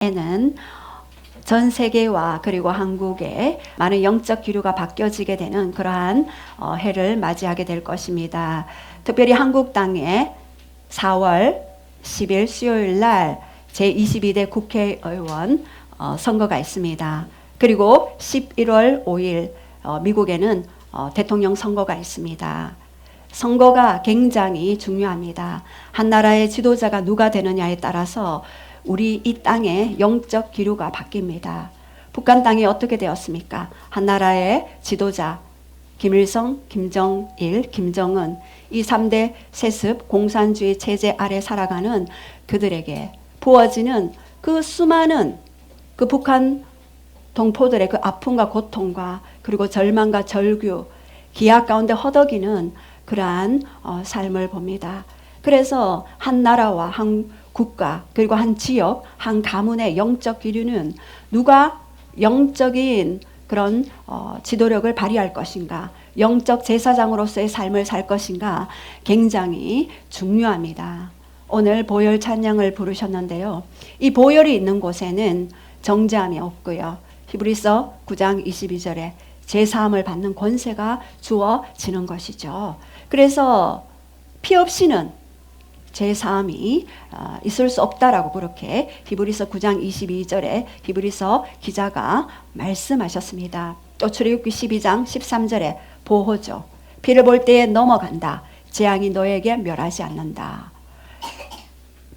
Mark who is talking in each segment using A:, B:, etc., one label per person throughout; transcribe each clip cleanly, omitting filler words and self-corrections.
A: 에는 전 세계와 그리고 한국에 많은 영적 기류가 바뀌어지게 되는 그러한 해를 맞이하게 될 것입니다. 특별히 한국 땅에 4월 10일 수요일 날 제22대 국회의원 선거가 있습니다. 그리고 11월 5일 미국에는 대통령 선거가 있습니다. 선거가 굉장히 중요합니다. 한 나라의 지도자가 누가 되느냐에 따라서 우리 이 땅의 영적 기류가 바뀝니다. 북한 땅이 어떻게 되었습니까? 한 나라의 지도자 김일성, 김정일, 김정은 이 3대 세습 공산주의 체제 아래 살아가는 그들에게 부어지는 그 수많은 그 북한 동포들의 그 아픔과 고통과 그리고 절망과 절규, 기약 가운데 허덕이는 그러한 삶을 봅니다. 그래서 한 나라와 한 국가 그리고 한 지역, 한 가문의 영적 기류는 누가 영적인 그런 지도력을 발휘할 것인가, 영적 제사장으로서의 삶을 살 것인가 굉장히 중요합니다. 오늘 보혈 찬양을 부르셨는데요. 이 보혈이 있는 곳에는 정죄함이 없고요. 히브리서 9장 22절에 제사함을 받는 권세가 주어지는 것이죠. 그래서 피 없이는 제사함이 있을 수 없다라고 그렇게 히브리서 9장 22절에 히브리서 기자가 말씀하셨습니다. 또 출애굽기 12장 13절에 보호죠. 피를 볼 때에 넘어간다. 재앙이 너에게 멸하지 않는다.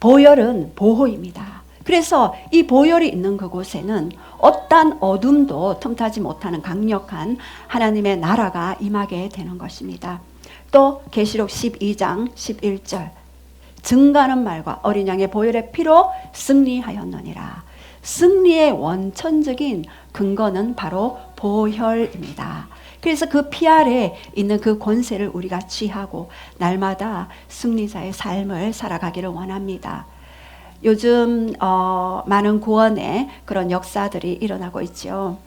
A: 보혈은 보호입니다. 그래서 이 보혈이 있는 그곳에는 어떠한 어둠도 틈타지 못하는 강력한 하나님의 나라가 임하게 되는 것입니다. 또 계시록 12장 11절 증가하는 말과 어린 양의 보혈의 피로 승리하였느니라. 승리의 원천적인 근거는 바로 보혈입니다. 그래서 그 피 아래 있는 그 권세를 우리가 취하고 날마다 승리자의 삶을 살아가기를 원합니다. 요즘 많은 구원의 그런 역사들이 일어나고 있죠.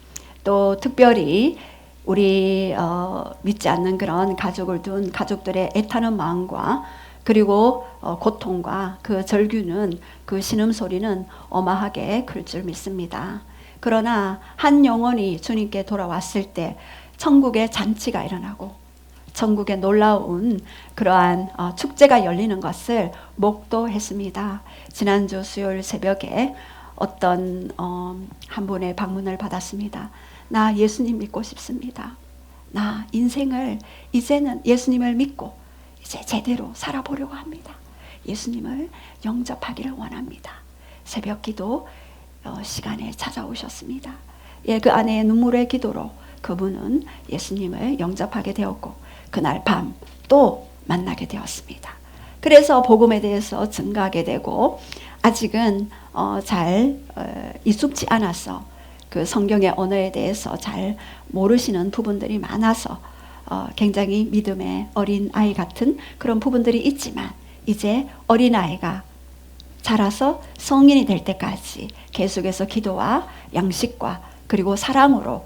A: 또 특별히 우리 믿지 않는 그런 가족을 둔 가족들의 애타는 마음과 그리고 고통과 그 절규는 그 신음소리는 어마하게 클 줄 믿습니다. 그러나 한 영혼이 주님께 돌아왔을 때 천국의 잔치가 일어나고 천국의 놀라운 그러한 축제가 열리는 것을 목도했습니다. 지난주 수요일 새벽에 어떤 한 분의 방문을 받았습니다. 나 예수님 믿고 싶습니다. 나 인생을 이제는 예수님을 믿고 이제 제대로 살아보려고 합니다. 예수님을 영접하기를 원합니다. 새벽 기도 시간에 찾아오셨습니다. 예, 그 아내의 눈물의 기도로 그분은 예수님을 영접하게 되었고 그날 밤 또 만나게 되었습니다. 그래서 복음에 대해서 증가하게 되고 아직은 잘 익숙지 않아서 그 성경의 언어에 대해서 잘 모르시는 부분들이 많아서 굉장히 믿음의 어린 아이 같은 그런 부분들이 있지만 이제 어린 아이가 자라서 성인이 될 때까지 계속해서 기도와 양식과 그리고 사랑으로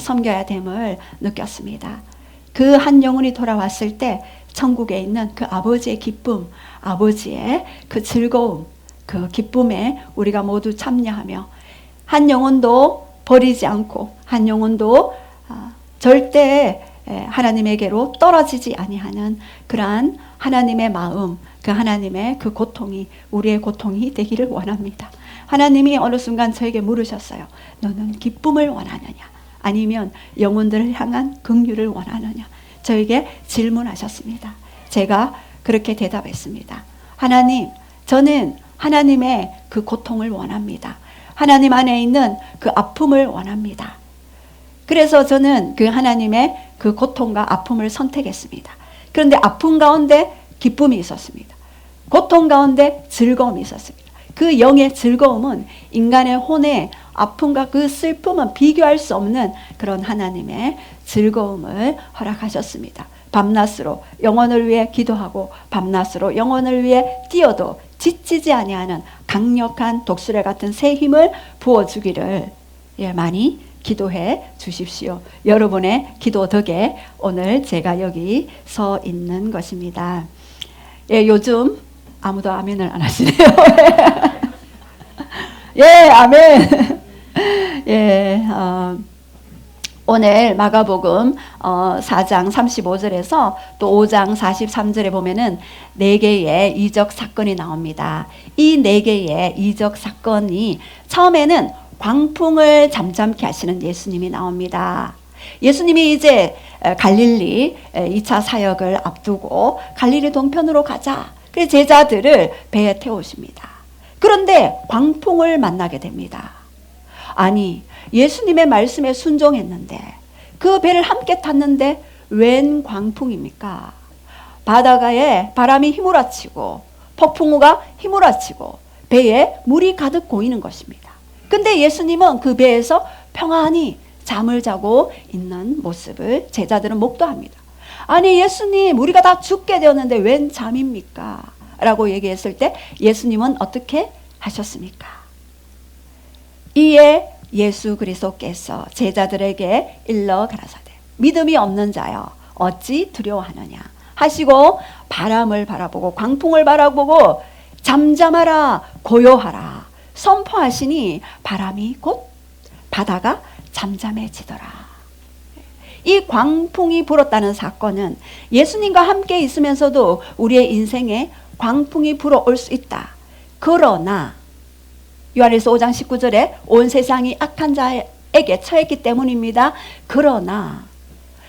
A: 섬겨야 됨을 느꼈습니다. 그 한 영혼이 돌아왔을 때 천국에 있는 그 아버지의 기쁨, 아버지의 그 즐거움, 그 기쁨에 우리가 모두 참여하며 한 영혼도 버리지 않고 한 영혼도 절대 하나님에게로 떨어지지 아니하는 그러한 하나님의 마음, 그 하나님의 그 고통이 우리의 고통이 되기를 원합니다. 하나님이 어느 순간 저에게 물으셨어요. 너는 기쁨을 원하느냐? 아니면 영혼들을 향한 긍휼을 원하느냐? 저에게 질문하셨습니다. 제가 그렇게 대답했습니다. 하나님, 저는 하나님의 그 고통을 원합니다. 하나님 안에 있는 그 아픔을 원합니다. 그래서 저는 그 하나님의 그 고통과 아픔을 선택했습니다. 그런데 아픔 가운데 기쁨이 있었습니다. 고통 가운데 즐거움이 있었습니다. 그 영의 즐거움은 인간의 혼의 아픔과 그 슬픔은 비교할 수 없는 그런 하나님의 즐거움을 허락하셨습니다. 밤낮으로 영혼을 위해 기도하고 밤낮으로 영혼을 위해 뛰어도 지치지 아니하는 강력한 독수리 같은 새 힘을 부어주기를 많이 기도해 주십시오. 여러분의 기도 덕에 오늘 제가 여기 서 있는 것입니다. 예, 요즘 아무도 아멘을 안 하시네요. 예, 아멘. 예, 오늘 마가복음 4장 35절에서 또 5장 43절에 보면은 4개의 이적 사건이 나옵니다. 이 4개의 이적 사건이 처음에는 광풍을 잠잠케 하시는 예수님이 나옵니다. 예수님이 이제 갈릴리 2차 사역을 앞두고 갈릴리 동편으로 가자. 그래서 제자들을 배에 태우십니다. 그런데 광풍을 만나게 됩니다. 아니, 예수님의 말씀에 순종했는데 그 배를 함께 탔는데 웬 광풍입니까? 바다가에 바람이 휘몰아치고 폭풍우가 휘몰아치고 배에 물이 가득 고이는 것입니다. 근데 예수님은 그 배에서 평안히 잠을 자고 있는 모습을 제자들은 목도합니다. 아니, 예수님, 우리가 다 죽게 되었는데 웬 잠입니까? 라고 얘기했을 때 예수님은 어떻게 하셨습니까? 이에 예수 그리스도께서 제자들에게 일러 가라사대 믿음이 없는 자여 어찌 두려워하느냐 하시고 바람을 바라보고 광풍을 바라보고 잠잠하라 고요하라 선포하시니 바람이 곧 바다가 잠잠해지더라. 이 광풍이 불었다는 사건은 예수님과 함께 있으면서도 우리의 인생에 광풍이 불어올 수 있다. 그러나 요한일서 5장 19절에 온 세상이 악한 자에게 처했기 때문입니다. 그러나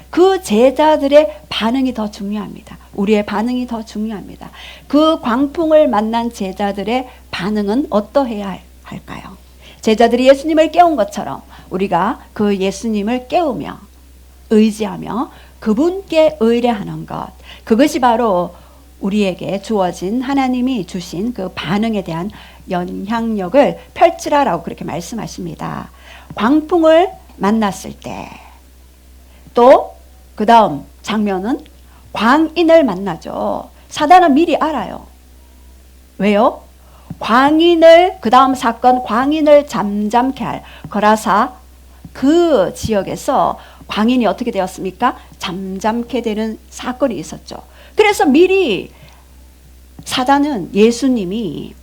A: 그 제자들의 반응이 더 중요합니다. 우리의 반응이 더 중요합니다. 그 광풍을 만난 제자들의 반응은 어떠해야 할까요? 제자들이 예수님을 깨운 것처럼 우리가 그 예수님을 깨우며 의지하며 그분께 의뢰하는 것, 그것이 바로 우리에게 주어진 하나님이 주신 그 반응에 대한 영향력을 펼치라라고 그렇게 말씀하십니다. 광풍을 만났을 때 또 그 다음 장면은 광인을 만나죠. 사단은 미리 알아요. 왜요? 광인을 그 다음 사건 광인을 잠잠케 할 거라사 그 지역에서 광인이 어떻게 되었습니까? 잠잠케 되는 사건이 있었죠. 그래서 미리 사단은 예수님이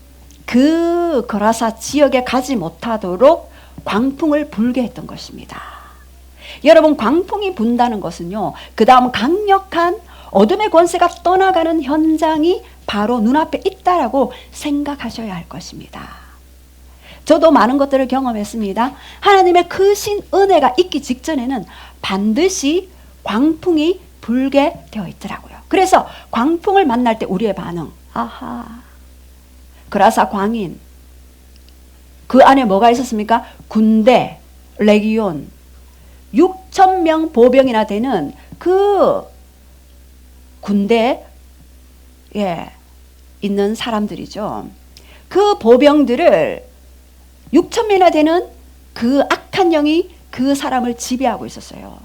A: 그 거라사 지역에 가지 못하도록 광풍을 불게 했던 것입니다. 여러분, 광풍이 분다는 것은요, 그 다음 강력한 어둠의 권세가 떠나가는 현장이 바로 눈앞에 있다라고 생각하셔야 할 것입니다. 저도 많은 것들을 경험했습니다. 하나님의 크신 은혜가 있기 직전에는 반드시 광풍이 불게 되어 있더라고요. 그래서 광풍을 만날 때 우리의 반응, 아하, 그라사 광인, 그 안에 뭐가 있었습니까? 군대, 레기온, 6,000명 보병이나 되는 그 군대에 있는 사람들이죠. 그 보병들을 6,000명이나 되는 그 악한 영이 그 사람을 지배하고 있었어요.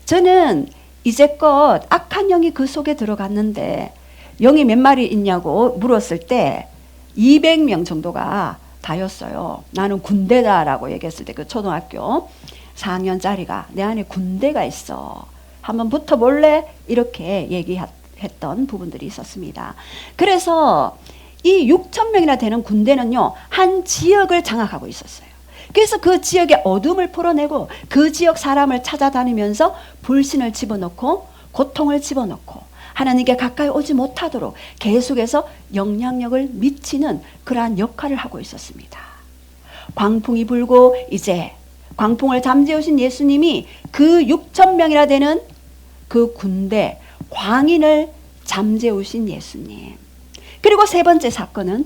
A: 저는 이제껏 악한 영이 그 속에 들어갔는데 영이 몇 마리 있냐고 물었을 때 200명 정도가 다였어요. 나는 군대다라고 얘기했을 때 그 초등학교 4학년짜리가 내 안에 군대가 있어. 한번 붙어볼래? 이렇게 얘기했던 부분들이 있었습니다. 그래서 이 6,000명이나 되는 군대는요, 한 지역을 장악하고 있었어요. 그래서 그 지역의 어둠을 풀어내고 그 지역 사람을 찾아다니면서 불신을 집어넣고 고통을 집어넣고 하나님께 가까이 오지 못하도록 계속해서 영향력을 미치는 그러한 역할을 하고 있었습니다. 광풍이 불고 이제 광풍을 잠재우신 예수님이 그 6,000명이나 되는 그 군대 광인을 잠재우신 예수님. 그리고 세 번째 사건은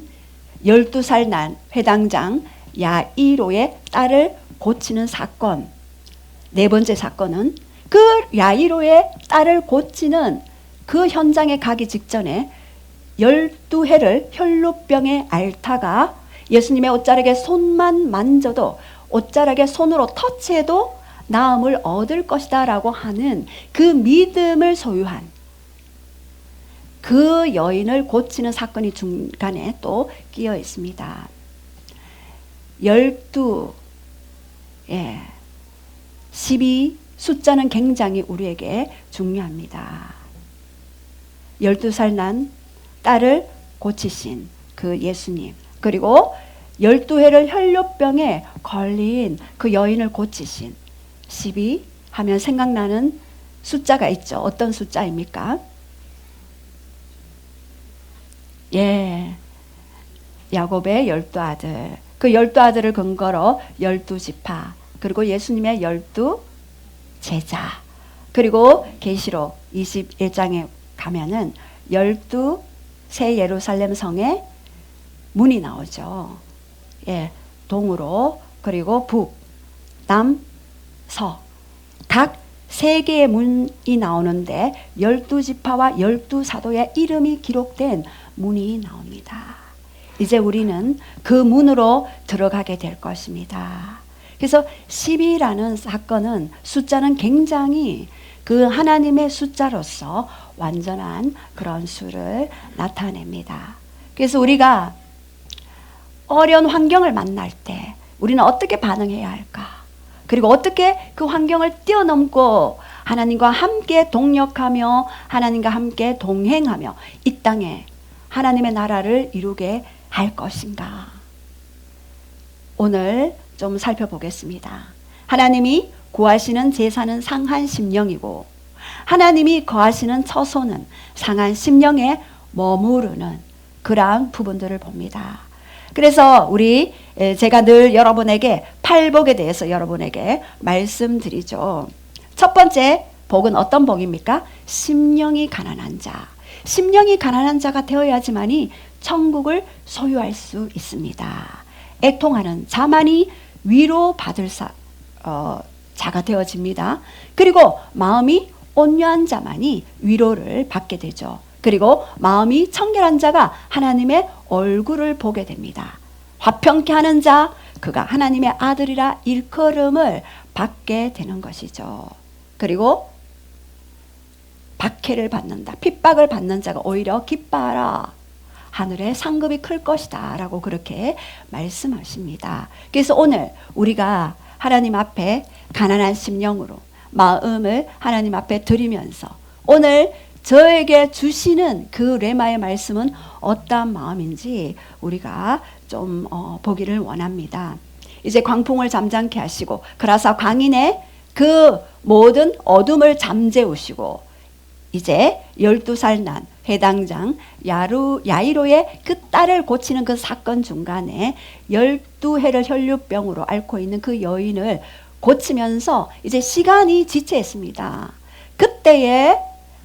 A: 12살 난 회당장 야이로의 딸을 고치는 사건. 네 번째 사건은 그 야이로의 딸을 고치는 그 현장에 가기 직전에 12해를 혈루병에 앓다가 예수님의 옷자락에 손만 만져도 옷자락에 손으로 터치해도 나음을 얻을 것이다 라고 하는 그 믿음을 소유한 그 여인을 고치는 사건이 중간에 또 끼어 있습니다. 12, 12 숫자는 굉장히 우리에게 중요합니다. 12살 난 딸을 고치신 그 예수님, 그리고 12해를 혈류병에 걸린 그 여인을 고치신 12 하면 생각나는 숫자가 있죠. 어떤 숫자입니까? 예, 야곱의 12아들. 그 12아들을 근거로 12지파, 그리고 예수님의 12제자, 그리고 계시록 21장에 가면은 12새 예루살렘 성의 문이 나오죠. 예, 동으로, 그리고 북, 남, 서. 각 세 개의 문이 나오는데 12지파와 12사도의 이름이 기록된 문이 나옵니다. 이제 우리는 그 문으로 들어가게 될 것입니다. 그래서 10이라는 사건은, 숫자는 굉장히 그 하나님의 숫자로서 완전한 그런 수를 나타냅니다. 그래서 우리가 어려운 환경을 만날 때 우리는 어떻게 반응해야 할까? 그리고 어떻게 그 환경을 뛰어넘고 하나님과 함께 동력하며 하나님과 함께 동행하며 이 땅에 하나님의 나라를 이루게 할 것인가? 오늘 좀 살펴보겠습니다. 하나님이 구하시는 제사는 상한 심령이고, 하나님이 거하시는 처소는 상한 심령에 머무르는 그러한 부분들을 봅니다. 그래서 제가 늘 여러분에게 팔복에 대해서 여러분에게 말씀드리죠. 첫 번째 복은 어떤 복입니까? 심령이 가난한 자. 심령이 가난한 자가 되어야지만이 천국을 소유할 수 있습니다. 애통하는 자만이 위로받을 자가 되어집니다. 그리고 마음이 온유한 자만이 위로를 받게 되죠. 그리고 마음이 청결한 자가 하나님의 얼굴을 보게 됩니다. 화평케 하는 자, 그가 하나님의 아들이라 일컬음을 받게 되는 것이죠. 그리고 박해를 받는다, 핍박을 받는 자가 오히려 기뻐하라, 하늘의 상급이 클 것이다 라고 그렇게 말씀하십니다. 그래서 오늘 우리가 하나님 앞에 가난한 심령으로 마음을 하나님 앞에 드리면서 오늘 저에게 주시는 그 레마의 말씀은 어떠한 마음인지 우리가 좀 보기를 원합니다. 이제 광풍을 잠잠케 하시고 그라사 광인의 그 모든 어둠을 잠재우시고, 이제 12살 난 회당장 야이로의 그 딸을 고치는 그 사건 중간에 12해를 혈류병으로 앓고 있는 그 여인을 고치면서 이제 시간이 지체했습니다. 그때에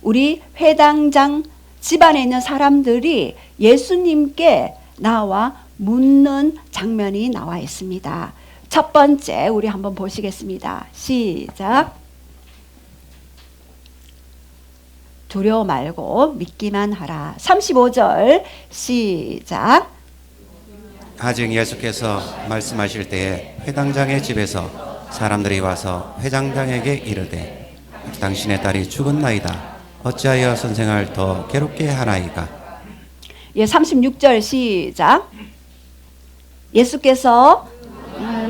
A: 우리 회당장 집안에 있는 사람들이 예수님께 나와 묻는 장면이 나와 있습니다. 첫 번째 우리 한번 보시겠습니다. 시작. 두려워 말고 믿기만 하라. 35절 시작.
B: 아직 예수께서 말씀하실 때에 회당장의 집에서 사람들이 와서 회장장에게 이르되 당신의 딸이 죽었나이다. 어찌하여 선생을 더 괴롭게 하나이까?
A: 예, 36절 시작. 예수께서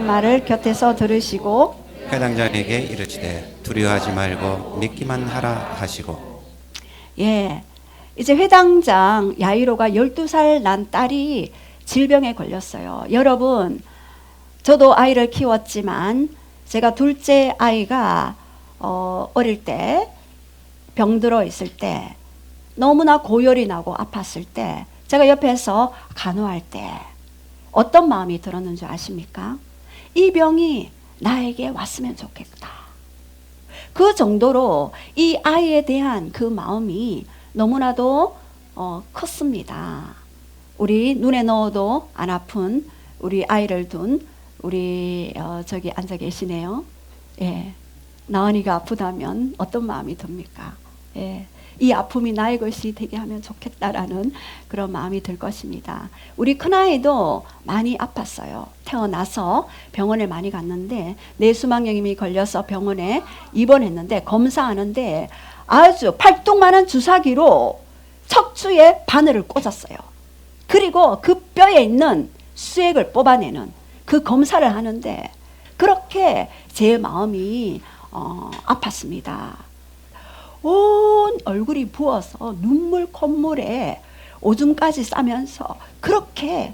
A: 말을 곁에서 들으시고
B: 회당장에게 이르시되 두려워하지 말고 믿기만 하라 하시고.
A: 예, 이제 회당장 야이로가 12살 난 딸이 질병에 걸렸어요. 여러분, 저도 아이를 키웠지만 제가 둘째 아이가 어릴 때 병들어 있을 때, 너무나 고열이 나고 아팠을 때 제가 옆에서 간호할 때 어떤 마음이 들었는지 아십니까? 이 병이 나에게 왔으면 좋겠다. 그 정도로 이 아이에 대한 그 마음이 너무나도 컸습니다. 우리 눈에 넣어도 안 아픈 우리 아이를 둔 우리 저기 앉아 계시네요. 예, 나은이가 아프다면 어떤 마음이 듭니까? 예, 이 아픔이 나의 것이 되게 하면 좋겠다라는 그런 마음이 들 것입니다. 우리 큰아이도 많이 아팠어요. 태어나서 병원에 많이 갔는데 뇌수막염이 걸려서 병원에 입원했는데 검사하는데 아주 팔뚝만한 주사기로 척추에 바늘을 꽂았어요. 그리고 그 뼈에 있는 수액을 뽑아내는 그 검사를 하는데 그렇게 제 마음이 아팠습니다. 온 얼굴이 부어서 눈물 콧물에 오줌까지 싸면서 그렇게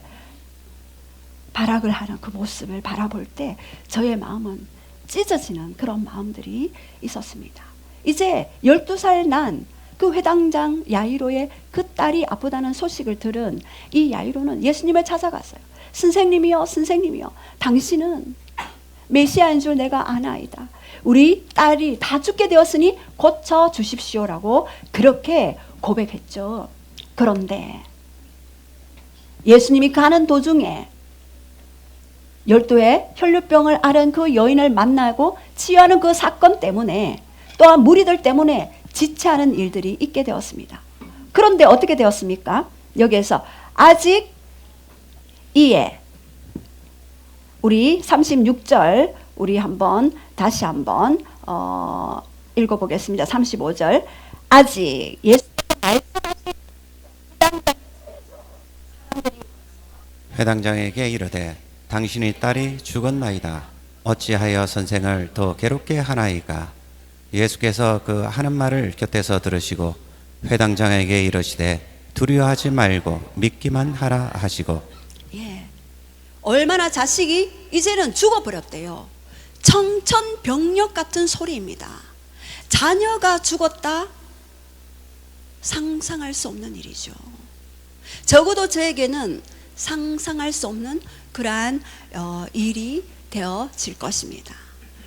A: 발악을 하는 그 모습을 바라볼 때 저의 마음은 찢어지는 그런 마음들이 있었습니다. 이제 12살 난 그 회당장 야이로의 그 딸이 아프다는 소식을 들은 이 야이로는 예수님을 찾아갔어요. 선생님이여, 선생님이여, 당신은 메시아인 줄 내가 아나이다. 우리 딸이 다 죽게 되었으니 고쳐 주십시오라고 그렇게 고백했죠. 그런데 예수님이 가는 도중에 12의 혈류병을 앓은 그 여인을 만나고 치유하는 그 사건 때문에, 또한 무리들 때문에 지체하는 일들이 있게 되었습니다. 그런데 어떻게 되었습니까? 여기에서 아직 이에, 우리 36절 우리 다시 한번 읽어보겠습니다. 35절. 아직 예수님의
B: 회당장에게 이르되 당신의 딸이 죽었나이다. 어찌하여 선생을 더 괴롭게 하나이까? 예수께서 그 하는 말을 곁에서 들으시고 회당장에게 이르시되 두려워하지 말고 믿기만 하라 하시고.
C: 얼마나 자식이 이제는 죽어버렸대요. 청천벽력 같은 소리입니다. 자녀가 죽었다? 상상할 수 없는 일이죠. 적어도 저에게는 상상할 수 없는 그러한 일이 되어질 것입니다.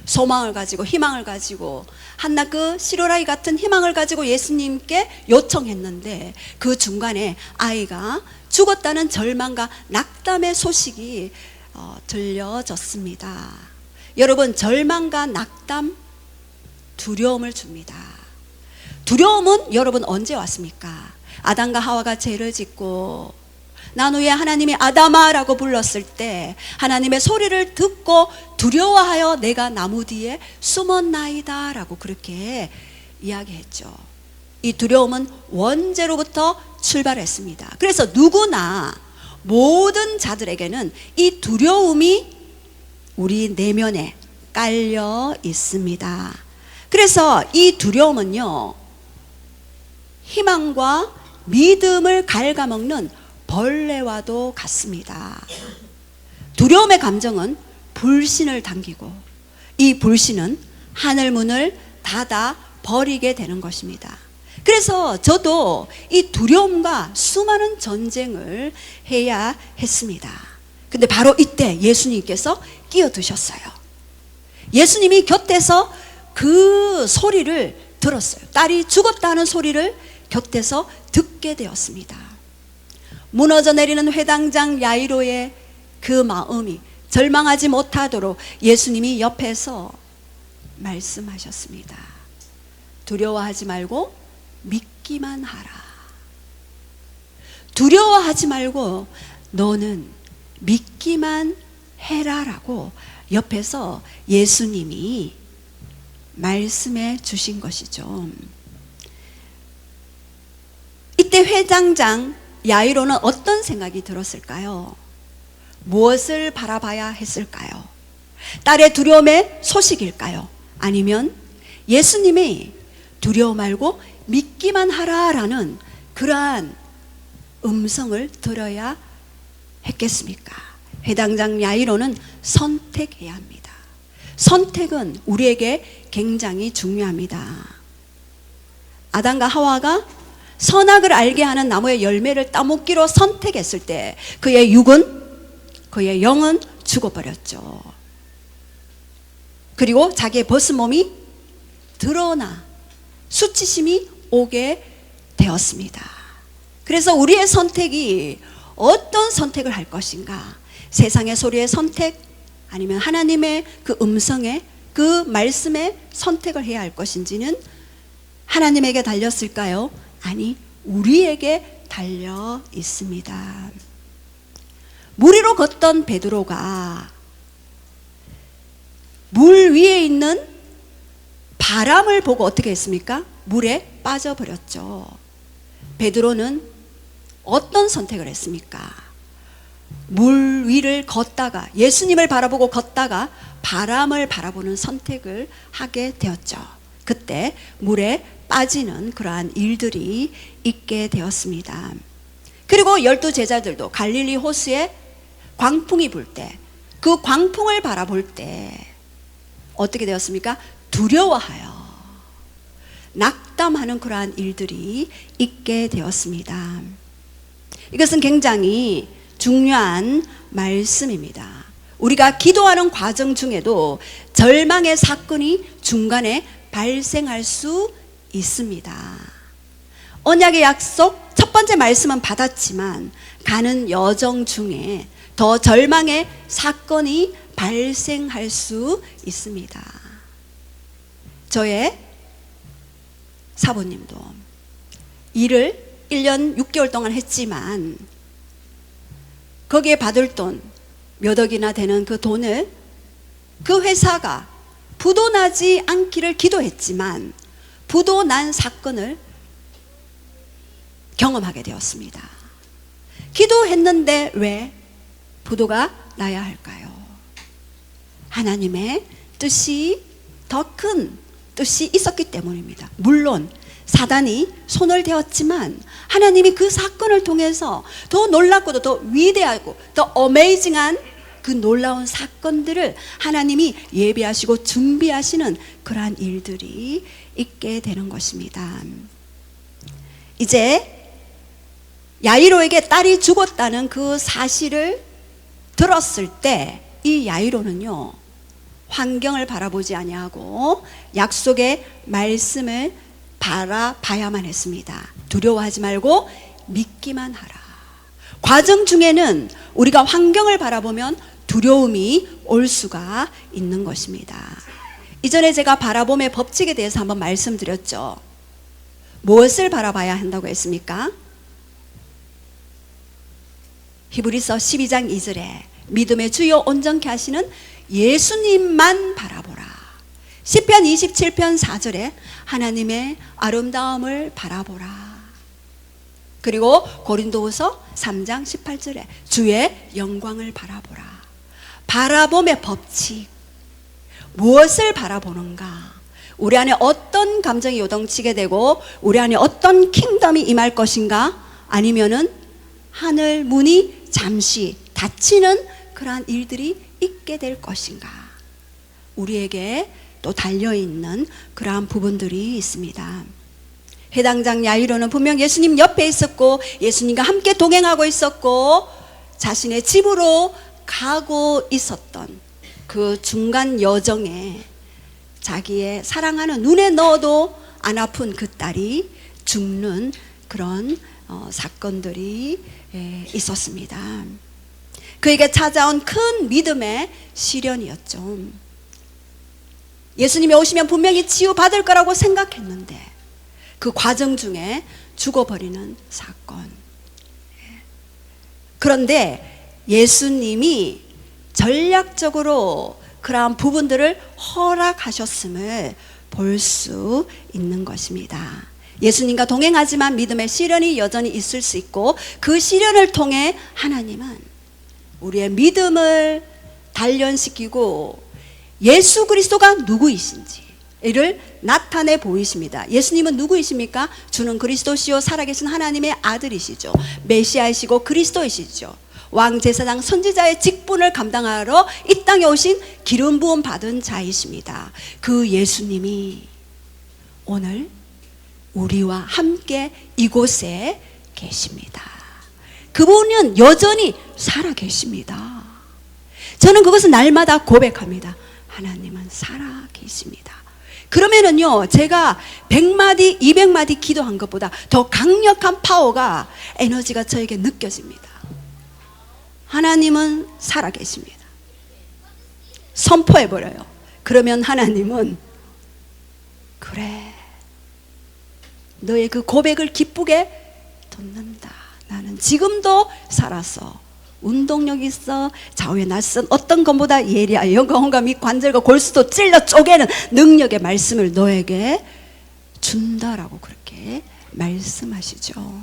C: 소망을 가지고, 희망을 가지고, 한낱 그 시로라기 같은 희망을 가지고 예수님께 요청했는데 그 중간에 아이가 죽었다는 절망과 낙담의 소식이 들려졌습니다. 여러분, 절망과 낙담, 두려움을 줍니다. 두려움은 여러분 언제 왔습니까? 아담과 하와가 죄를 짓고 난 후에 하나님이 아담아라고 불렀을 때 하나님의 소리를 듣고 두려워하여 내가 나무 뒤에 숨었나이다 라고 그렇게 이야기했죠. 이 두려움은 원죄로부터 출발했습니다. 그래서 누구나, 모든 자들에게는 이 두려움이 우리 내면에 깔려 있습니다. 그래서 이 두려움은요, 희망과 믿음을 갉아먹는 벌레와도 같습니다. 두려움의 감정은 불신을 당기고 이 불신은 하늘문을 닫아 버리게 되는 것입니다. 그래서 저도 이 두려움과 수많은 전쟁을 해야 했습니다. 근데 바로 이때 예수님께서 끼어드셨어요. 예수님이 곁에서 그 소리를 들었어요. 딸이 죽었다는 소리를 곁에서 듣게 되었습니다. 무너져 내리는 회당장 야이로의 그 마음이 절망하지 못하도록 예수님이 옆에서 말씀하셨습니다. 두려워하지 말고 믿기만 하라. 두려워하지 말고 너는 믿기만 해라라고 옆에서 예수님이 말씀해 주신 것이죠. 이때 회당장 야이로는 어떤 생각이 들었을까요? 무엇을 바라봐야 했을까요? 딸의 두려움의 소식일까요? 아니면 예수님이 두려워 말고 믿기만 하라라는 그러한 음성을 들어야 했겠습니까? 회당장 야이로는 선택해야 합니다. 선택은 우리에게 굉장히 중요합니다. 아담과 하와가 선악을 알게 하는 나무의 열매를 따먹기로 선택했을 때 그의 육은, 그의 영은 죽어버렸죠. 그리고 자기의 벗은 몸이 드러나 수치심이 오게 되었습니다. 그래서 우리의 선택이 어떤 선택을 할 것인가? 세상의 소리의 선택, 아니면 하나님의 그 음성의 그 말씀의 선택을 해야 할 것인지는 하나님에게 달렸을까요? 아니, 우리에게 달려 있습니다. 물 위로 걷던 베드로가 물 위에 있는 바람을 보고 어떻게 했습니까? 물에 빠져버렸죠. 베드로는 어떤 선택을 했습니까? 물 위를 걷다가, 예수님을 바라보고 걷다가 바람을 바라보는 선택을 하게 되었죠. 그때 물에 빠지는 그러한 일들이 있게 되었습니다. 그리고 12 제자들도 갈릴리 호수에 광풍이 불 때, 그 광풍을 바라볼 때 어떻게 되었습니까? 두려워하여 낙담하는 그러한 일들이 있게 되었습니다. 이것은 굉장히 중요한 말씀입니다. 우리가 기도하는 과정 중에도 절망의 사건이 중간에 발생할 수 있습니다. 언약의 약속 첫 번째 말씀은 받았지만 가는 여정 중에 더 절망의 사건이 발생할 수 있습니다. 저의 사부님도 일을 1년 6개월 동안 했지만 거기에 받을 돈 몇 억이나 되는 그 돈을 그 회사가 부도나지 않기를 기도했지만 부도난 사건을 경험하게 되었습니다. 기도했는데 왜 부도가 나야 할까요? 하나님의 뜻이 더 큰 뜻이 있었기 때문입니다. 물론 사단이 손을 대었지만 하나님이 그 사건을 통해서 더 놀랍고도 더 위대하고 더 어메이징한 그 놀라운 사건들을 하나님이 예비하시고 준비하시는 그러한 일들이 있게 되는 것입니다. 이제 야이로에게 딸이 죽었다는 그 사실을 들었을 때 이 야이로는요, 환경을 바라보지 아니하고 약속의 말씀을 바라봐야만 했습니다. 두려워하지 말고 믿기만 하라. 과정 중에는 우리가 환경을 바라보면 두려움이 올 수가 있는 것입니다. 이전에 제가 바라봄의 법칙에 대해서 한번 말씀드렸죠. 무엇을 바라봐야 한다고 했습니까? 히브리서 12장 2절에 믿음의 주요 온전케 하시는 예수님만 바라보라. 시편 27편 4절에 하나님의 아름다움을 바라보라. 그리고 고린도후서 3장 18절에 주의 영광을 바라보라. 바라봄의 법칙, 무엇을 바라보는가? 우리 안에 어떤 감정이 요동치게 되고 우리 안에 어떤 킹덤이 임할 것인가? 아니면은 하늘 문이 잠시 닫히는 그러한 일들이 있게 될 것인가? 우리에게 또 달려있는 그러한 부분들이 있습니다. 해당장 야이로는 분명 예수님 옆에 있었고 예수님과 함께 동행하고 있었고 자신의 집으로 가고 있었던 그 중간 여정에 자기의 사랑하는 눈에 넣어도 안 아픈 그 딸이 죽는 그런 사건들이 있었습니다. 그에게 찾아온 큰 믿음의 시련이었죠. 예수님이 오시면 분명히 치유받을 거라고 생각했는데 그 과정 중에 죽어버리는 사건. 그런데 예수님이 전략적으로 그러한 부분들을 허락하셨음을 볼 수 있는 것입니다. 예수님과 동행하지만 믿음의 시련이 여전히 있을 수 있고 그 시련을 통해 하나님은 우리의 믿음을 단련시키고 예수 그리스도가 누구이신지를 나타내 보이십니다. 예수님은 누구이십니까? 주는 그리스도시요 살아계신 하나님의 아들이시죠. 메시아이시고 그리스도이시죠. 왕제사장 선지자의 직분을 감당하러 이 땅에 오신 기름 부음 받은 자이십니다. 그 예수님이 오늘 우리와 함께 이곳에 계십니다. 그분은 여전히 살아 계십니다. 저는 그것을 날마다 고백합니다. 하나님은 살아 계십니다. 그러면은요, 제가 100마디, 200마디 기도한 것보다 더 강력한 파워가, 에너지가 저에게 느껴집니다. 하나님은 살아 계십니다. 선포해버려요. 그러면 하나님은, 그래, 너의 그 고백을 기쁘게 듣는다. 나는 지금도 살아서 운동력 있어 좌우에 낯선 어떤 것보다 예리하여 영광과 및 관절과 골수도 찔러 쪼개는 능력의 말씀을 너에게 준다라고 그렇게 말씀하시죠.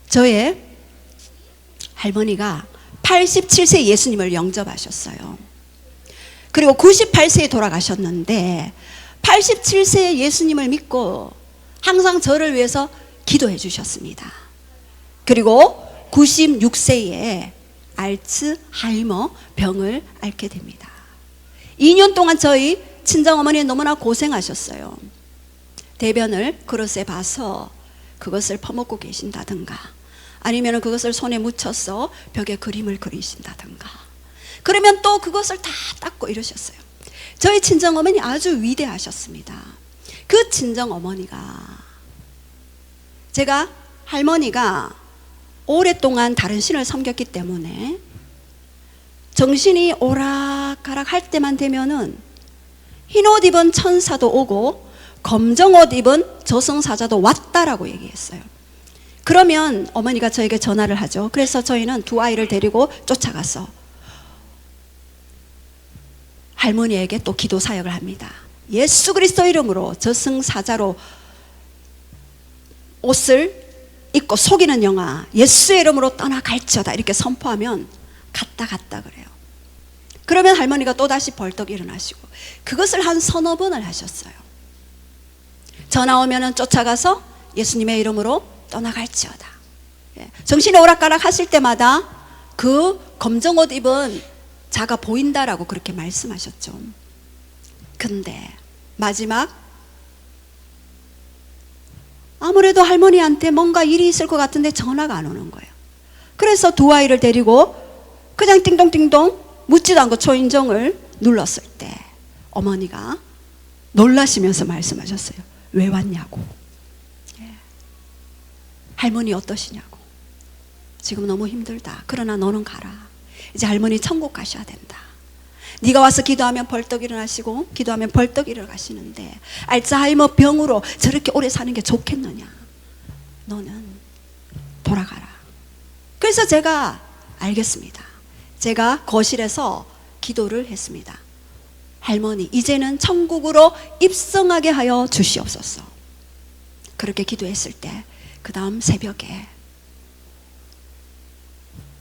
C: 저의 할머니가 87세 예수님을 영접하셨어요. 그리고 98세에 돌아가셨는데 87세의 예수님을 믿고 항상 저를 위해서 기도해 주셨습니다. 그리고 96세에 알츠하이머 병을 앓게 됩니다. 2년 동안 저희 친정어머니 너무나 고생하셨어요. 대변을 그릇에 봐서 그것을 퍼먹고 계신다든가, 아니면 그것을 손에 묻혀서 벽에 그림을 그리신다든가, 그러면 또 그것을 다 닦고 이러셨어요. 저희 친정어머니 아주 위대하셨습니다. 그 친정어머니가, 제가 할머니가 오랫동안 다른 신을 섬겼기 때문에 정신이 오락가락 할 때만 되면은 흰 옷 입은 천사도 오고 검정 옷 입은 저승사자도 왔다라고 얘기했어요. 그러면 어머니가 저에게 전화를 하죠. 그래서 저희는 두 아이를 데리고 쫓아가서 할머니에게 또 기도 사역을 합니다. 예수 그리스도 이름으로 저승사자로 옷을 입고 속이는 영아 예수의 이름으로 떠나갈지어다 이렇게 선포하면 갔다 그래요. 그러면 할머니가 또다시 벌떡 일어나시고 그것을 한 서너 번을 하셨어요. 전화 오면은 쫓아가서 예수님의 이름으로 떠나갈지어다. 정신이 오락가락 하실 때마다 그 검정 옷 입은 자가 보인다라고 그렇게 말씀하셨죠. 근데 마지막 아무래도 할머니한테 뭔가 일이 있을 것 같은데 전화가 안 오는 거예요. 그래서 두 아이를 데리고 그냥 띵동띵동 묻지도 않고 초인종을 눌렀을 때 어머니가 놀라시면서 말씀하셨어요. 왜 왔냐고. 할머니 어떠시냐고. 지금 너무 힘들다. 그러나 너는 가라. 이제 할머니 천국 가셔야 된다. 네가 와서 기도하면 벌떡 일어나시고 기도하면 벌떡 일어나시는데 알츠하이머 병으로 저렇게 오래 사는 게 좋겠느냐. 너는 돌아가라. 그래서 제가 알겠습니다. 제가 거실에서 기도를 했습니다. 할머니 이제는 천국으로 입성하게 하여 주시옵소서. 그렇게 기도했을 때 그 다음 새벽에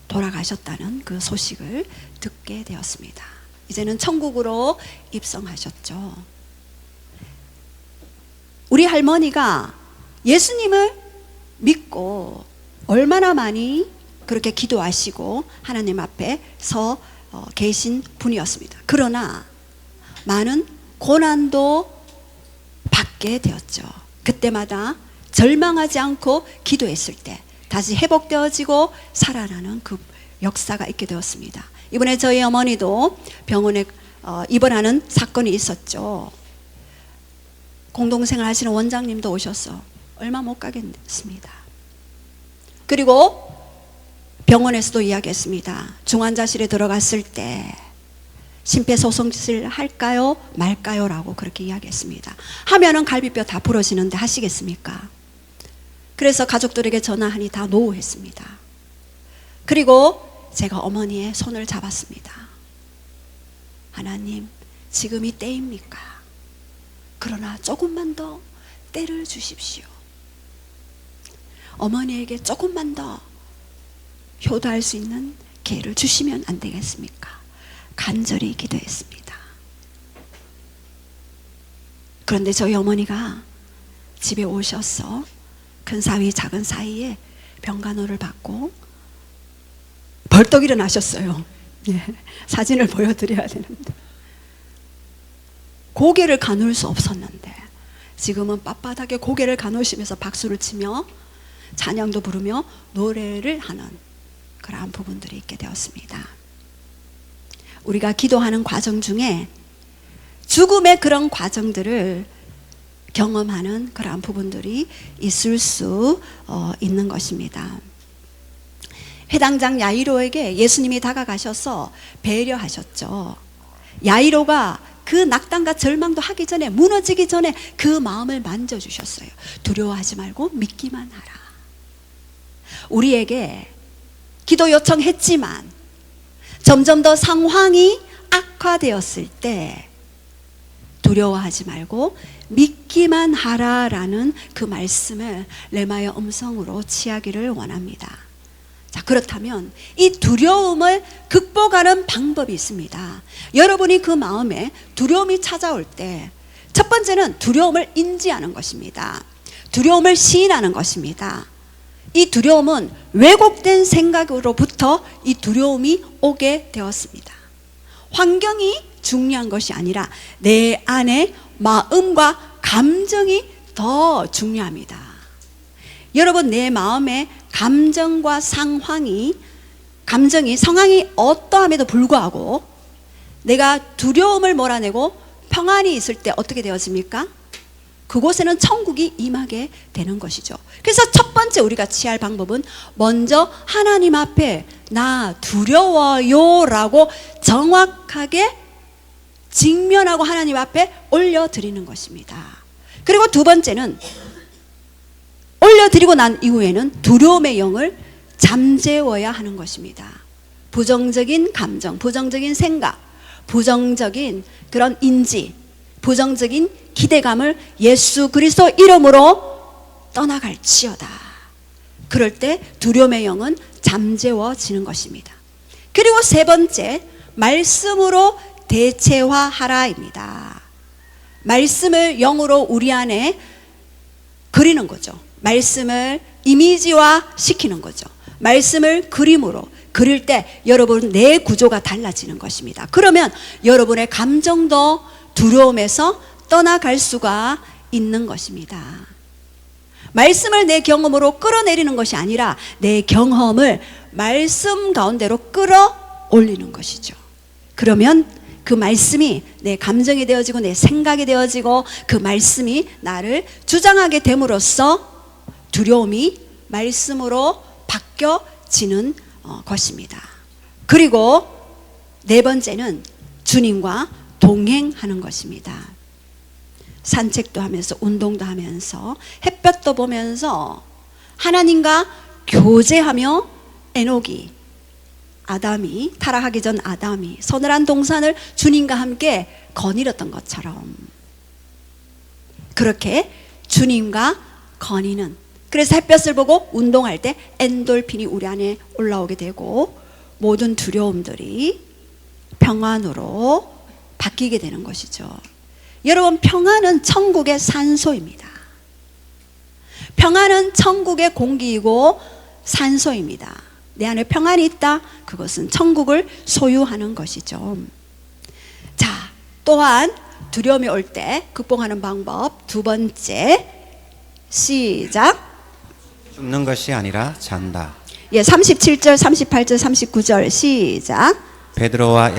C: 돌아가셨다는 그 소식을 듣게 되었습니다. 이제는 천국으로 입성하셨죠. 우리 할머니가 예수님을 믿고 얼마나 많이 그렇게 기도하시고 하나님 앞에 서 계신 분이었습니다. 그러나 많은 고난도 받게 되었죠. 그때마다 절망하지 않고 기도했을 때 다시 회복되어지고 살아나는 그 역사가 있게 되었습니다. 이번에 저희 어머니도 병원에 입원하는 사건이 있었죠. 공동생활 하시는 원장님도 오셔서 얼마 못 가겠습니다. 그리고 병원에서도 이야기했습니다. 중환자실에 들어갔을 때 심폐소생술 할까요 말까요 라고 그렇게 이야기했습니다. 하면은 갈비뼈 다 부러지는데 하시겠습니까? 그래서 가족들에게 전화하니 다 노했습니다. 그리고 제가 어머니의 손을 잡았습니다. 하나님 지금이 때입니까? 그러나 조금만 더 때를 주십시오. 어머니에게 조금만 더 효도할 수 있는 기회를 주시면 안 되겠습니까? 간절히 기도했습니다. 그런데 저희 어머니가 집에 오셔서 큰 사위 작은 사이에 병간호를 받고 벌떡 일어나셨어요. 예, 사진을 보여드려야 되는데 고개를 가눌 수 없었는데 지금은 빳빳하게 고개를 가누시면서 박수를 치며 찬양도 부르며 노래를 하는 그러한 부분들이 있게 되었습니다. 우리가 기도하는 과정 중에 죽음의 그런 과정들을 경험하는 그러한 부분들이 있을 수 있는 것입니다. 회당장 야이로에게 예수님이 다가가셔서 배려하셨죠. 야이로가 그 낙담과 절망도 하기 전에 무너지기 전에 그 마음을 만져주셨어요. 두려워하지 말고 믿기만 하라. 우리에게 기도 요청했지만 점점 더 상황이 악화되었을 때 두려워하지 말고 믿기만 하라라는 그 말씀을 레마의 음성으로 취하기를 원합니다. 자, 그렇다면 이 두려움을 극복하는 방법이 있습니다. 여러분이 그 마음에 두려움이 찾아올 때 첫 번째는 두려움을 인지하는 것입니다. 두려움을 시인하는 것입니다. 이 두려움은 왜곡된 생각으로부터 이 두려움이 오게 되었습니다. 환경이 중요한 것이 아니라 내 안의 마음과 감정이 더 중요합니다. 여러분, 내 마음의 감정과 상황이 어떠함에도 불구하고 내가 두려움을 몰아내고 평안이 있을 때 어떻게 되어집니까? 그곳에는 천국이 임하게 되는 것이죠. 그래서 첫 번째 우리가 취할 방법은 먼저 하나님 앞에 나 두려워요 라고 정확하게 직면하고 하나님 앞에 올려드리는 것입니다. 그리고 두 번째는 올려드리고 난 이후에는 두려움의 영을 잠재워야 하는 것입니다. 부정적인 감정, 부정적인 생각, 부정적인 그런 인지, 부정적인 기대감을 예수 그리스도 이름으로 떠나갈지어다. 그럴 때 두려움의 영은 잠재워지는 것입니다. 그리고 세 번째, 말씀으로 대체화하라입니다. 말씀을 영으로 우리 안에 그리는 거죠. 말씀을 이미지화 시키는 거죠. 말씀을 그림으로 그릴 때 여러분 내 구조가 달라지는 것입니다. 그러면 여러분의 감정도 두려움에서 떠나갈 수가 있는 것입니다. 말씀을 내 경험으로 끌어내리는 것이 아니라 내 경험을 말씀 가운데로 끌어올리는 것이죠. 그러면 그 말씀이 내 감정이 되어지고 내 생각이 되어지고 그 말씀이 나를 주장하게 됨으로써 두려움이 말씀으로 바뀌어지는 것입니다. 그리고 네 번째는 주님과 동행하는 것입니다. 산책도 하면서 운동도 하면서 햇볕도 보면서 하나님과 교제하며 에녹이 아담이 타락하기 전 아담이 서늘한 동산을 주님과 함께 거닐었던 것처럼 그렇게 주님과 거니는, 그래서 햇볕을 보고 운동할 때 엔돌핀이 우리 안에 올라오게 되고 모든 두려움들이 평안으로 바뀌게 되는 것이죠. 여러분, 평안은 천국의 산소입니다. 평안은 천국의 공기이고 산소입니다. 내 안에 평안이 있다. 그것은 천국을 소유하는 것이죠. 자, 또한 두려움이 올 때 극복하는 방법 두 번째, 시작.
B: 죽는 것이 아니라 잔다.
C: 37절, 38절, 39절 시작.
B: 베드로와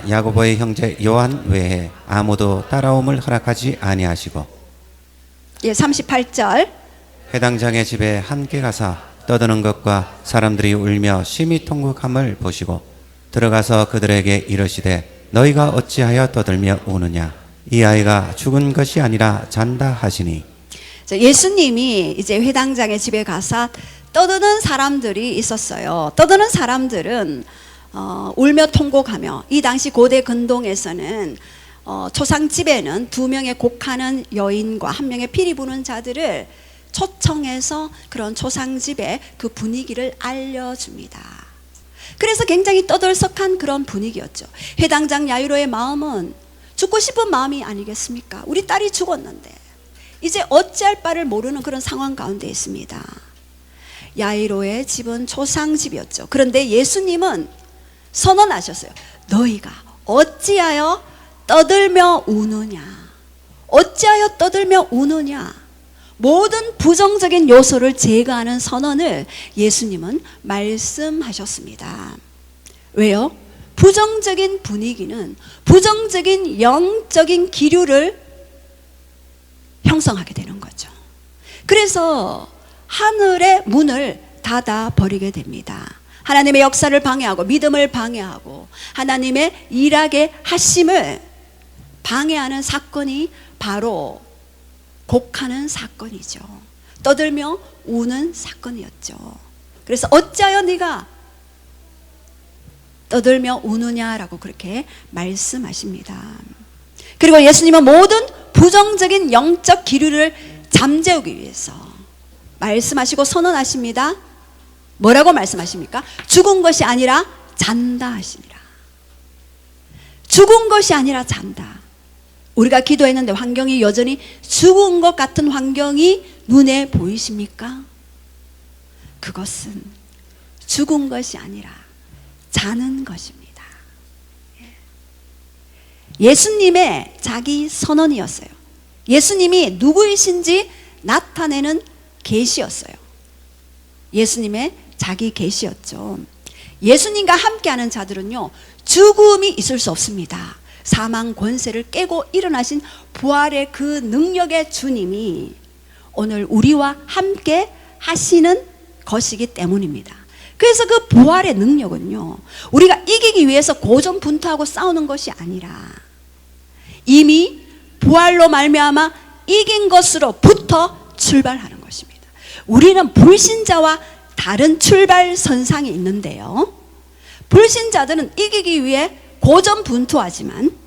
B: 야고보의 형제 요한 외에 아무도 따라옴을 허락하지 아니하시고
C: 38절.
B: 회당장의 집에 함께 가사 떠드는 것과 사람들이 울며 심히 통곡함을 보시고 들어가서 그들에게 이르시되 너희가 어찌하여 떠들며 우느냐 이 아이가 죽은 것이 아니라 잔다 하시니.
C: 예수님이 이제 회당장의 집에 가서 떠드는 사람들이 있었어요. 떠드는 사람들은 울며 통곡하며, 이 당시 고대 근동에서는 초상집에는 두 명의 곡하는 여인과 한 명의 피리 부는 자들을 초청해서 그런 초상집의 그 분위기를 알려줍니다. 그래서 굉장히 떠들썩한 그런 분위기였죠. 회당장 야이로의 마음은 죽고 싶은 마음이 아니겠습니까? 우리 딸이 죽었는데 이제 어찌할 바를 모르는 그런 상황 가운데 있습니다. 야이로의 집은 초상집이었죠. 그런데 예수님은 선언하셨어요. 너희가 어찌하여 떠들며 우느냐? 어찌하여 떠들며 우느냐? 모든 부정적인 요소를 제거하는 선언을 예수님은 말씀하셨습니다. 왜요? 부정적인 분위기는 부정적인 영적인 기류를 형성하게 되는 거죠. 그래서 하늘의 문을 닫아 버리게 됩니다. 하나님의 역사를 방해하고 믿음을 방해하고 하나님의 일하게 하심을 방해하는 사건이 바로 곡하는 사건이죠. 떠들며 우는 사건이었죠. 그래서 어찌하여 네가 떠들며 우느냐라고 그렇게 말씀하십니다. 그리고 예수님은 모든 부정적인 영적 기류를 잠재우기 위해서 말씀하시고 선언하십니다. 뭐라고 말씀하십니까? 죽은 것이 아니라 잔다 하시니라. 죽은 것이 아니라 잔다. 우리가 기도했는데 환경이 여전히 죽은 것 같은 환경이 눈에 보이십니까? 그것은 죽은 것이 아니라 자는 것입니다. 예수님의 자기 선언이었어요. 예수님이 누구이신지 나타내는 계시였어요. 예수님의 자기 계시였죠. 예수님과 함께하는 자들은요, 죽음이 있을 수 없습니다. 사망 권세를 깨고 일어나신 부활의 그 능력의 주님이 오늘 우리와 함께 하시는 것이기 때문입니다. 그래서 그 부활의 능력은요, 우리가 이기기 위해서 고전분투하고 싸우는 것이 아니라 이미 부활로 말미암아 이긴 것으로부터 출발하는 것입니다. 우리는 불신자와 다른 출발 선상에 있는데요, 불신자들은 이기기 위해 고전분투하지만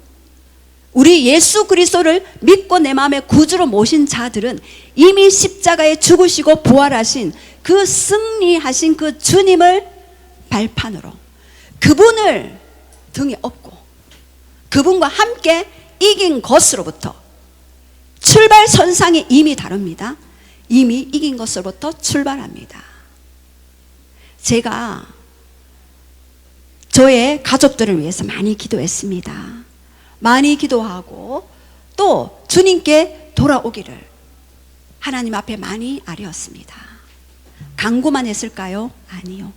C: 우리 예수 그리스도를 믿고 내 마음에 구주로 모신 자들은 이미 십자가에 죽으시고 부활하신 그 승리하신 그 주님을 발판으로 그분을 등에 업고 그분과 함께 이긴 것으로부터 출발 선상이 이미 다릅니다. 이미 이긴 것으로부터 출발합니다. 제가 저의 가족들을 위해서 많이 기도했습니다. 많이 기도하고 또 주님께 돌아오기를 하나님 앞에 많이 아뢰었습니다. 간구만 했을까요? 아니요.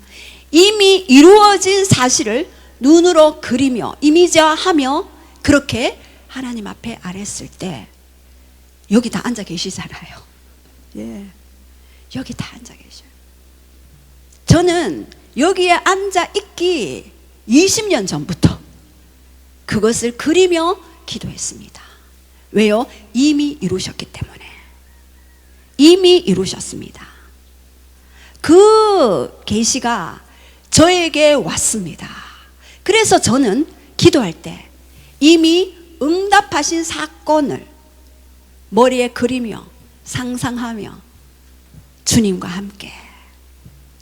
C: 이미 이루어진 사실을 눈으로 그리며 이미지화하며 그렇게 하나님 앞에 아뢰었을 때 여기 다 앉아 계시잖아요. 예, 여기 다 앉아 계셔요. 저는 여기에 앉아 있기 20년 전부터 그것을 그리며 기도했습니다. 왜요? 이미 이루셨기 때문에. 이미 이루셨습니다. 그 계시가 저에게 왔습니다. 그래서 저는 기도할 때 이미 응답하신 사건을 머리에 그리며 상상하며 주님과 함께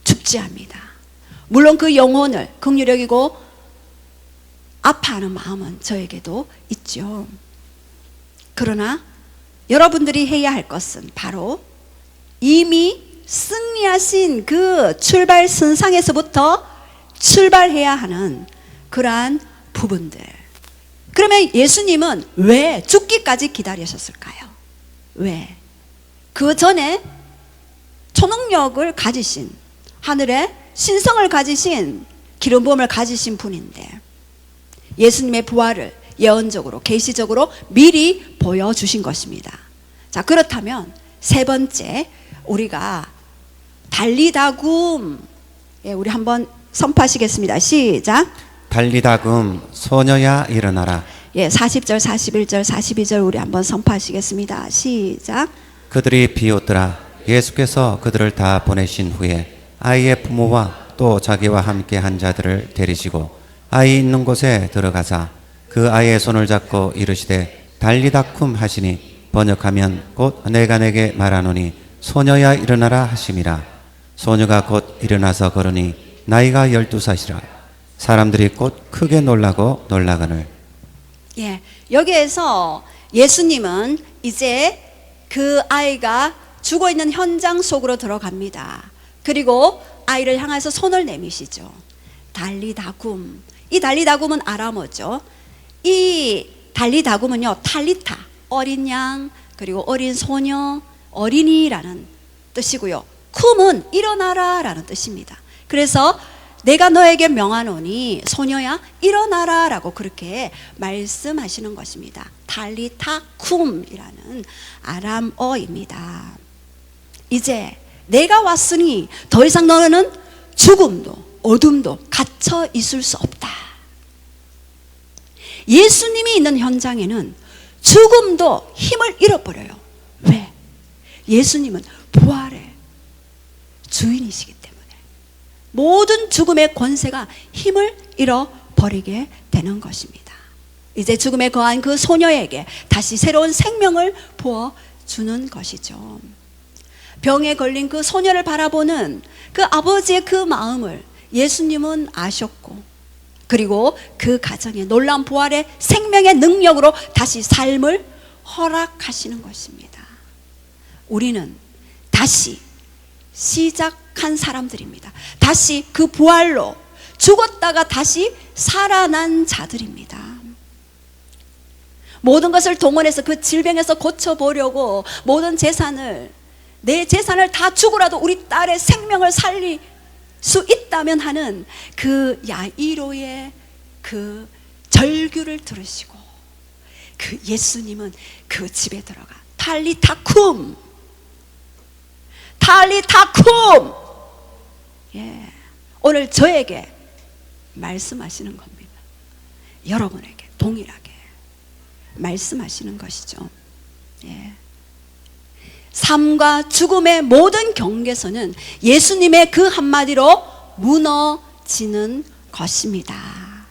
C: 축제합니다. 물론 그 영혼을 긍휼히 여기고 아파하는 마음은 저에게도 있죠. 그러나 여러분들이 해야 할 것은 바로 이미 승리하신 그 출발 선상에서부터 출발해야 하는 그러한 부분들. 그러면 예수님은 왜 죽기까지 기다리셨을까요? 왜? 그 전에 초능력을 가지신, 하늘에 신성을 가지신, 기름 부음을 가지신 분인데 예수님의 부활을 예언적으로 계시적으로 미리 보여주신 것입니다. 자, 그렇다면 세 번째 우리가 달리다굼, 예, 우리 한번 선포하시겠습니다. 시작.
B: 달리다굼 소녀야 일어나라.
C: 예, 40절, 41절, 42절 우리 한번 선포하시겠습니다. 시작.
B: 그들이 비웃더라. 예수께서 그들을 다 보내신 후에 아이의 부모와 또 자기와 함께 한 자들을 데리시고 아이 있는 곳에 들어가사 그 아이의 손을 잡고 이르시되 달리다쿰 하시니 번역하면 곧 내가 내게 말하노니 소녀야 일어나라 하심이라. 소녀가 곧 일어나서 걸으니 나이가 12살이라. 사람들이 곧 크게 놀라고 놀라거늘.
C: 예, 여기에서 예수님은 이제 그 아이가 죽어 있는 현장 속으로 들어갑니다. 그리고 아이를 향해서 손을 내미시죠. 달리다굼. 이 달리다굼은 아람어죠. 이 달리다굼은요, 탈리타, 어린 양, 그리고 어린 소녀, 어린이라는 뜻이고요. 쿰은 일어나라 라는 뜻입니다. 그래서 내가 너에게 명하노니 소녀야 일어나라 라고 그렇게 말씀하시는 것입니다. 달리타쿰이라는 아람어입니다. 이제 내가 왔으니 더 이상 너는 죽음도 어둠도 갇혀 있을 수 없다. 예수님이 있는 현장에는 죽음도 힘을 잃어버려요. 왜? 예수님은 부활의 주인이시기 때문에 모든 죽음의 권세가 힘을 잃어버리게 되는 것입니다. 이제 죽음에 거한 그 소녀에게 다시 새로운 생명을 부어주는 것이죠. 병에 걸린 그 소녀를 바라보는 그 아버지의 그 마음을 예수님은 아셨고, 그리고 그 가정에 놀라운 부활의 생명의 능력으로 다시 삶을 허락하시는 것입니다. 우리는 다시 시작한 사람들입니다. 다시 그 부활로 죽었다가 다시 살아난 자들입니다. 모든 것을 동원해서 그 질병에서 고쳐보려고 모든 재산을, 내 재산을 다 주고라도 우리 딸의 생명을 살릴 수 있다면 하는 그 야이로의 그 절규를 들으시고 그 예수님은 그 집에 들어가 탈리타쿰, 탈리타쿰, 예, 오늘 저에게 말씀하시는 겁니다. 여러분에게 동일하게 말씀하시는 것이죠. 예. 삶과 죽음의 모든 경계선은 예수님의 그 한마디로 무너지는 것입니다.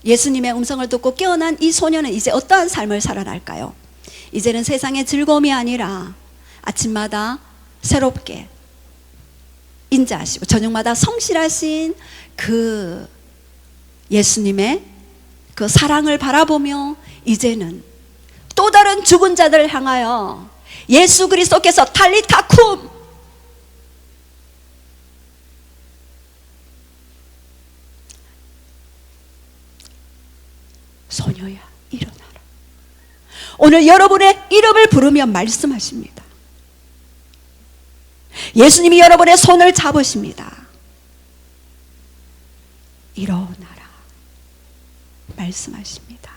C: 예수님의 음성을 듣고 깨어난 이 소녀는 이제 어떠한 삶을 살아갈까요? 이제는 세상의 즐거움이 아니라 아침마다 새롭게 인자하시고 저녁마다 성실하신 그 예수님의 그 사랑을 바라보며 이제는 또 다른 죽은 자들을 향하여 예수 그리스도께서 탈리타쿰, 소녀야 일어나라. 오늘 여러분의 이름을 부르며 말씀하십니다. 예수님이 여러분의 손을 잡으십니다. 일어나라 말씀하십니다.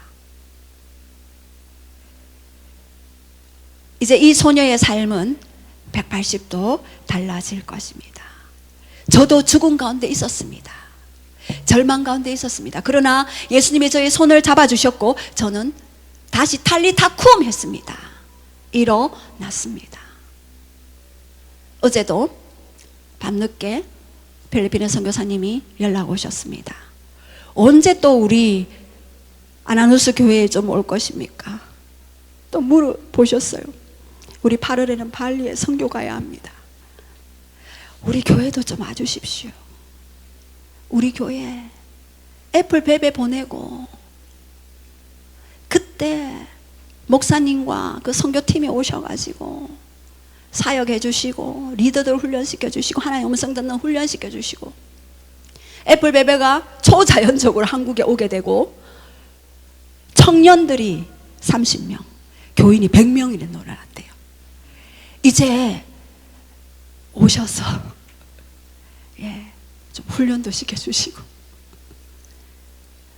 C: 이제 이 소녀의 삶은 180도 달라질 것입니다. 저도 죽음 가운데 있었습니다. 절망 가운데 있었습니다. 그러나 예수님이 저의 손을 잡아주셨고 저는 다시 탈리타쿰 했습니다. 일어났습니다. 어제도 밤늦게 필리핀의 선교사님이 연락 오셨습니다. 언제 또 우리 아나누스 교회에 좀 올 것입니까? 또 물어보셨어요. 우리 8월에는 발리에 선교 가야 합니다. 우리 교회도 좀 와주십시오. 우리 교회 애플 베베 보내고 그때 목사님과 그 선교팀이 오셔가지고 사역해 주시고 리더들 훈련시켜 주시고 하나님의 음성 듣는 훈련시켜 주시고 애플 베베가 초자연적으로 한국에 오게 되고 청년들이 30명, 교인이 100명이나 놀아났대요. 이제 오셔서 좀 훈련도 시켜주시고.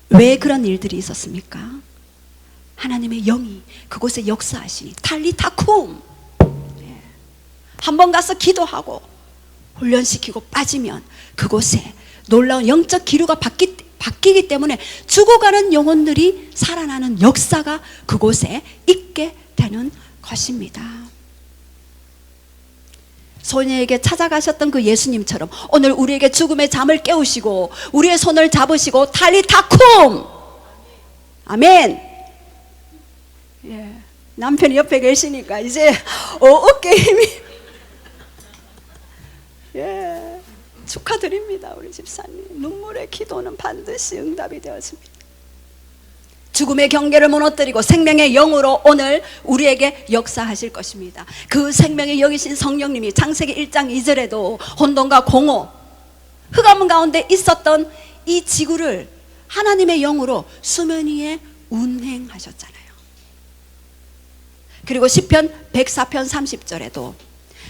C: 왜 그런 일들이 있었습니까? 하나님의 영이 그곳에 역사하시니 탈리타쿰, 한번 가서 기도하고 훈련시키고 빠지면 그곳에 놀라운 영적 기류가 바뀌기 때문에 죽어가는 영혼들이 살아나는 역사가 그곳에 있게 되는 것입니다. 소녀에게 찾아가셨던 그 예수님처럼 오늘 우리에게 죽음의 잠을 깨우시고 우리의 손을 잡으시고 탈리타쿰, 아멘. 예, 남편이 옆에 계시니까 이제 어깨 힘이 축하드립니다. 우리 집사님 눈물의 기도는 반드시 응답이 되었습니다. 죽음의 경계를 무너뜨리고 생명의 영으로 오늘 우리에게 역사하실 것입니다. 그 생명의 영이신 성령님이 창세기 1장 2절에도 혼돈과 공허, 흑암 가운데 있었던 이 지구를 하나님의 영으로 수면 위에 운행하셨잖아요. 그리고 시편 104편 30절에도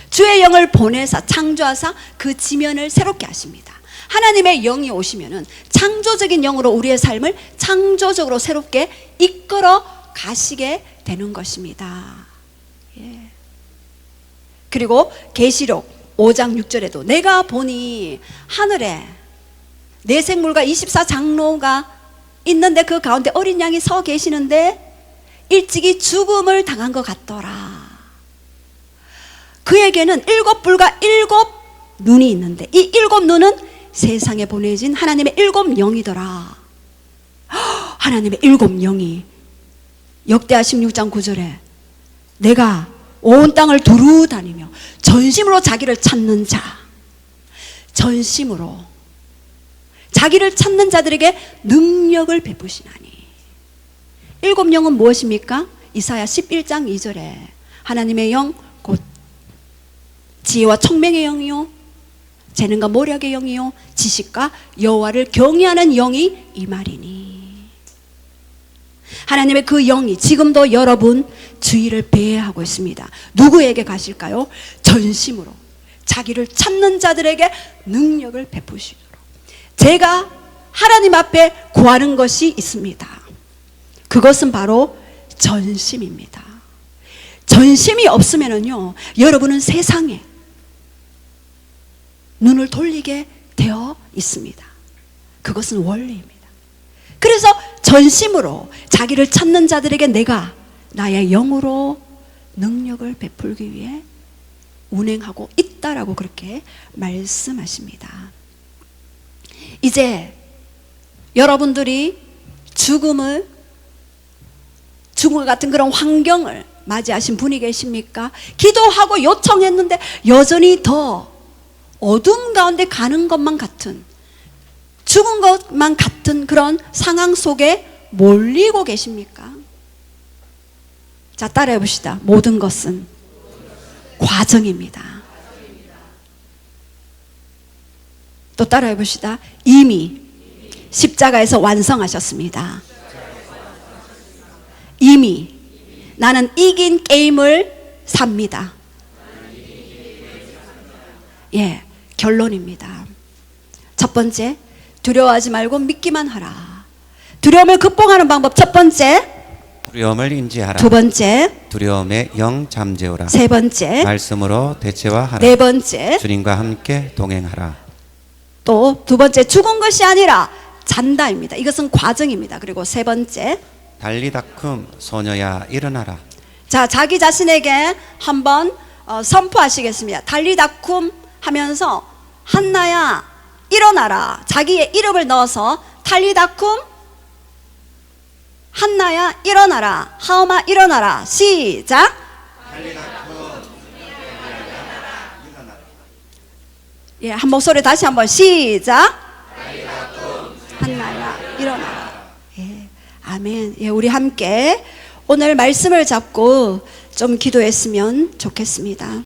C: 주의 영을 보내사 창조하사 그 지면을 새롭게 하십니다. 하나님의 영이 오시면은 창조적인 영으로 우리의 삶을 창조적으로 새롭게 이끌어 가시게 되는 것입니다. 예. 그리고 계시록 5장 6절에도 내가 보니 하늘에 네 생물과 24장로가 있는데 그 가운데 어린 양이 서 계시는데 일찍이 죽음을 당한 것 같더라. 그에게는 7뿔과 7 눈이 있는데 이 7 눈은 세상에 보내진 하나님의 7 영이더라. 하나님의 7 영이 역대하 16장 9절에 내가 온 땅을 두루 다니며 전심으로 자기를 찾는 자, 전심으로 자기를 찾는 자들에게 능력을 베푸시나니. 7 영은 무엇입니까? 이사야 11장 2절에 하나님의 영 곧 지혜와 총명의 영이요 재능과 모략의 영이요 지식과 여호와를 경외하는 영이 임하리니. 하나님의 그 영이 지금도 여러분 주위를 배회하고 있습니다. 누구에게 가실까요? 전심으로 자기를 찾는 자들에게 능력을 베푸시도록. 제가 하나님 앞에 구하는 것이 있습니다. 그것은 바로 전심입니다. 전심이 없으면요, 여러분은 세상에 눈을 돌리게 되어 있습니다. 그것은 원리입니다. 그래서 전심으로 자기를 찾는 자들에게 내가 나의 영으로 능력을 베풀기 위해 운행하고 있다라고 그렇게 말씀하십니다. 이제 여러분들이 죽음과 같은 그런 환경을 맞이하신 분이 계십니까? 기도하고 요청했는데 여전히 더 어둠 가운데 가는 것만 같은, 죽은 것만 같은 그런 상황 속에 몰리고 계십니까? 자, 따라해 봅시다. 모든 것은 과정입니다. 또 따라해 봅시다. 이미 십자가에서 완성하셨습니다. 이미 나는 이긴 게임을 삽니다. 예, 결론입니다. 첫 번째, 두려워하지 말고 믿기만 하라. 두려움을 극복하는 방법 첫 번째,
B: 두려움을 인지하라.
C: 두 번째,
B: 두려움의 영 잠재우라.
C: 세 번째,
B: 말씀으로 대체화하라.
C: 네 번째,
B: 주님과 함께 동행하라.
C: 또 두 번째, 죽은 것이 아니라 잔다입니다. 이것은 과정입니다. 그리고 세 번째,
B: 달리다쿰 소녀야 일어나라.
C: 자, 자기 자신에게 한번 선포하시겠습니다. 달리다쿰 하면서 한나야 일어나라. 자기의 이름을 넣어서 달리다쿰 한나야 일어나라. 하엄아 일어나라. 시작. 예, 한 목소리 다시 한번 시작. 한나야 일어나라. 예, 아멘. 예, 우리 함께 오늘 말씀을 잡고 좀 기도했으면 좋겠습니다.